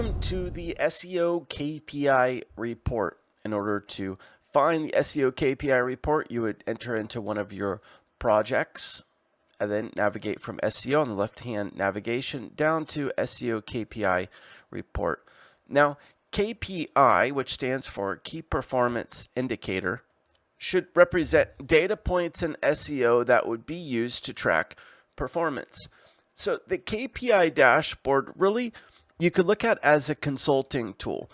Welcome to the SEO Kpi Report. In order to find the SEO Kpi Report, you would enter into one of your projects and then navigate from SEO on the left-hand navigation down to SEO Kpi Report. Now, KPI, which stands for Key Performance Indicator, should represent data points in SEO that would be used to track performance. So the KPI dashboard really you could look at as a consulting tool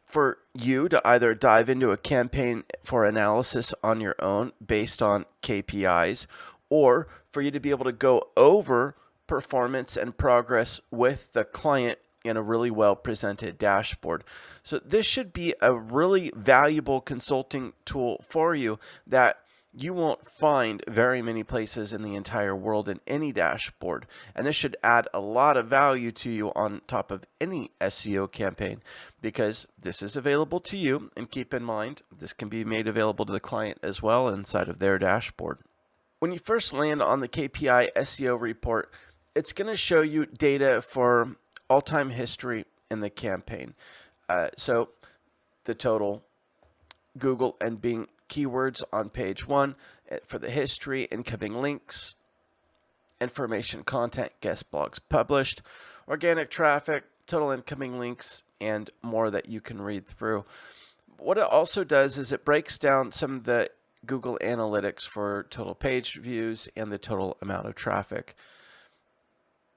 for you to either dive into a campaign for analysis on your own based on KPIs, or for you to be able to go over performance and progress with the client in a really well presented dashboard. So this should be a really valuable consulting tool for you that you won't find very many places in the entire world in any dashboard. And this should add a lot of value to you on top of any SEO campaign, because this is available to you. And keep in mind, this can be made available to the client as well inside of their dashboard. When you first land on the Kpi SEO report, it's going to show you data for all-time history in the campaign. So the total Google and Bing keywords on page 1 for the history, incoming links, information content, guest blogs published, organic traffic, total incoming links, and more that you can read through. What it also does is it breaks down some of the Google Analytics for total page views and the total amount of traffic.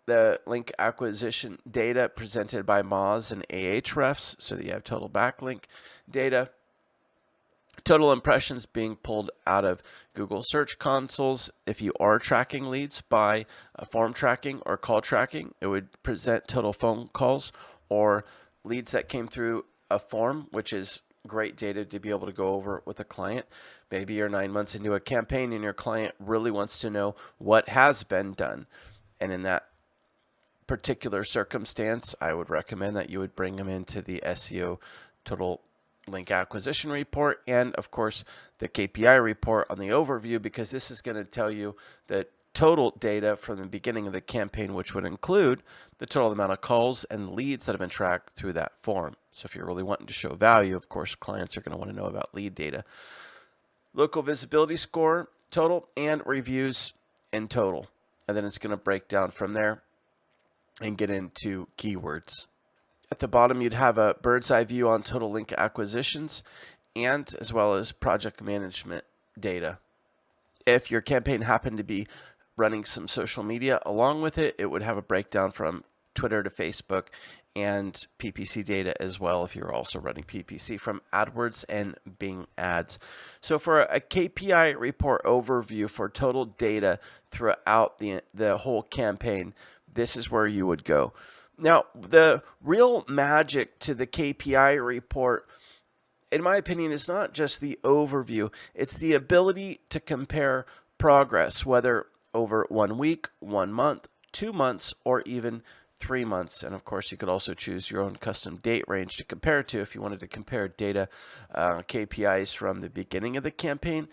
The link acquisition data presented by Moz and Ahrefs, so that you have total backlink data. Total impressions being pulled out of Google Search Consoles. If you are tracking leads by form tracking or call tracking, it would present total phone calls or leads that came through a form, which is great data to be able to go over with a client. Maybe you're 9 months into a campaign and your client really wants to know what has been done. And in that particular circumstance, I would recommend that you would bring them into the SEO Total Link Acquisition Report and, of course, the KPI report on the overview, because this is going to tell you the total data from the beginning of the campaign, which would include the total amount of calls and leads that have been tracked through that form. So if you're really wanting to show value, of course, clients are going to want to know about lead data. Local visibility score, total, and reviews in total. And then it's going to break down from there and get into keywords. At the bottom, you'd have a bird's eye view on total link acquisitions and as well as project management data. If your campaign happened to be running some social media along with it, it would have a breakdown from Twitter to Facebook and PPC data as well if you're also running PPC from AdWords and Bing ads. So for a KPI report overview for total data throughout the whole campaign, this is where you would go. Now, the real magic to the KPI report, in my opinion, is not just the overview. It's the ability to compare progress, whether over 1 week, 1 month, 2 months, or even 3 months. And of course, you could also choose your own custom date range to compare to if you wanted to compare data KPIs from the beginning of the campaign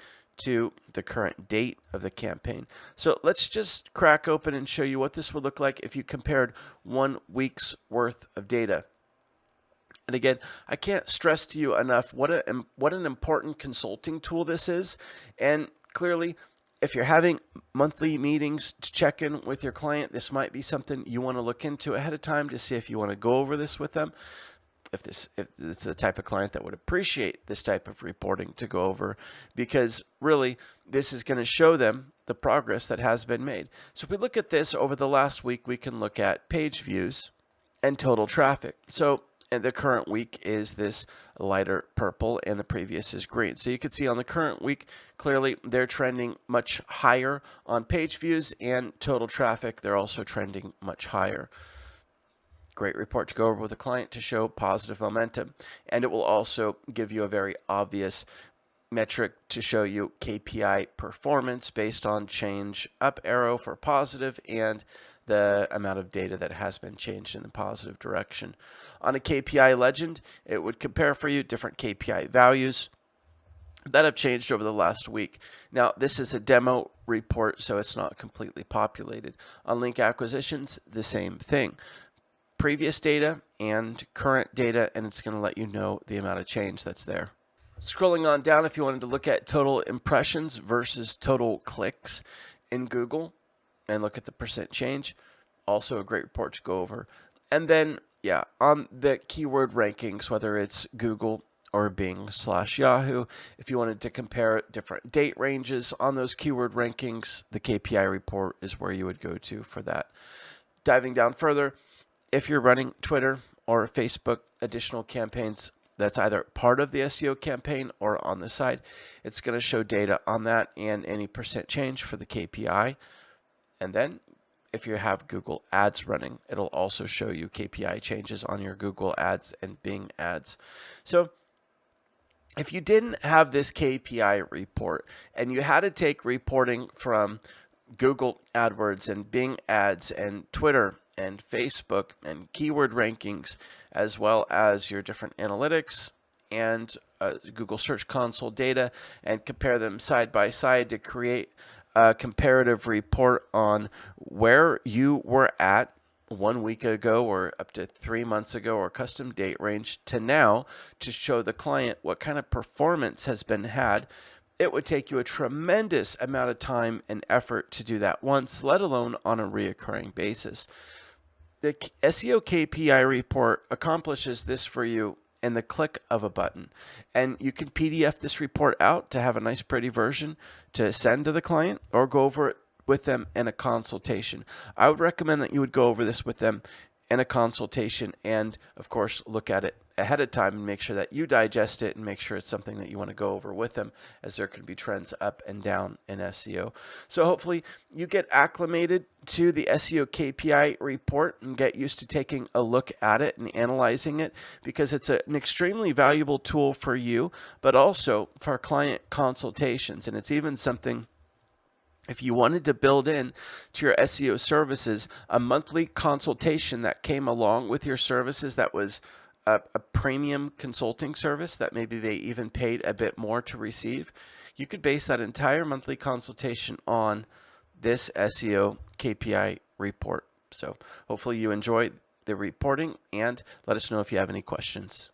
to the current date of the campaign. So let's just crack open and show you what this would look like if you compared 1 week's worth of data. And again, I can't stress to you enough what an important consulting tool this is. And clearly, if you're having monthly meetings to check in with your client, this might be something you want to look into ahead of time to see if you want to go over this with them. If it's the type of client that would appreciate this type of reporting to go over, because really this is going to show them the progress that has been made. So if we look at this over the last week, we can look at page views and total traffic. So and the current week is this lighter purple and the previous is green. So you can see on the current week, clearly they're trending much higher on page views and total traffic. They're also trending much higher. Great report to go over with a client to show positive momentum. And it will also give you a very obvious metric to show you KPI performance based on change up arrow for positive and the amount of data that has been changed in the positive direction. On a KPI legend, it would compare for you different KPI values that have changed over the last week. Now, this is a demo report, so it's not completely populated. On link acquisitions, the same thing. previous data and current data, and it's going to let you know the amount of change that's there. Scrolling on down, if you wanted to look at total impressions versus total clicks in Google and look at the percent change, also a great report to go over. And then, yeah, on the keyword rankings, whether it's Google or Bing/Yahoo, if you wanted to compare different date ranges on those keyword rankings, the KPI report is where you would go to for that. Diving down further, if you're running Twitter or Facebook additional campaigns, that's either part of the SEO campaign or on the side, it's going to show data on that and any percent change for the KPI. And then if you have Google ads running, it'll also show you KPI changes on your Google ads and Bing ads. So if you didn't have this KPI report and you had to take reporting from Google AdWords and Bing ads and Twitter and Facebook and keyword rankings, as well as your different analytics and Google Search Console data, and compare them side by side to create a comparative report on where you were at 1 week ago or up to 3 months ago or custom date range to now, to show the client what kind of performance has been had, it would take you a tremendous amount of time and effort to do that once, let alone on a reoccurring basis. The SEO KPI report accomplishes this for you in the click of a button. And you can PDF this report out to have a nice pretty version to send to the client or go over it with them in a consultation. I would recommend that you would go over this with them in a consultation and, of course, look at it ahead of time and make sure that you digest it and make sure it's something that you want to go over with them, as there can be trends up and down in SEO. So hopefully you get acclimated to the SEO KPI report and get used to taking a look at it and analyzing it, because it's an extremely valuable tool for you, but also for client consultations. And it's even something, if you wanted to build in to your SEO services, a monthly consultation that came along with your services that was a premium consulting service that maybe they even paid a bit more to receive, you could base that entire monthly consultation on this SEO KPI report. So hopefully you enjoy the reporting, and let us know if you have any questions.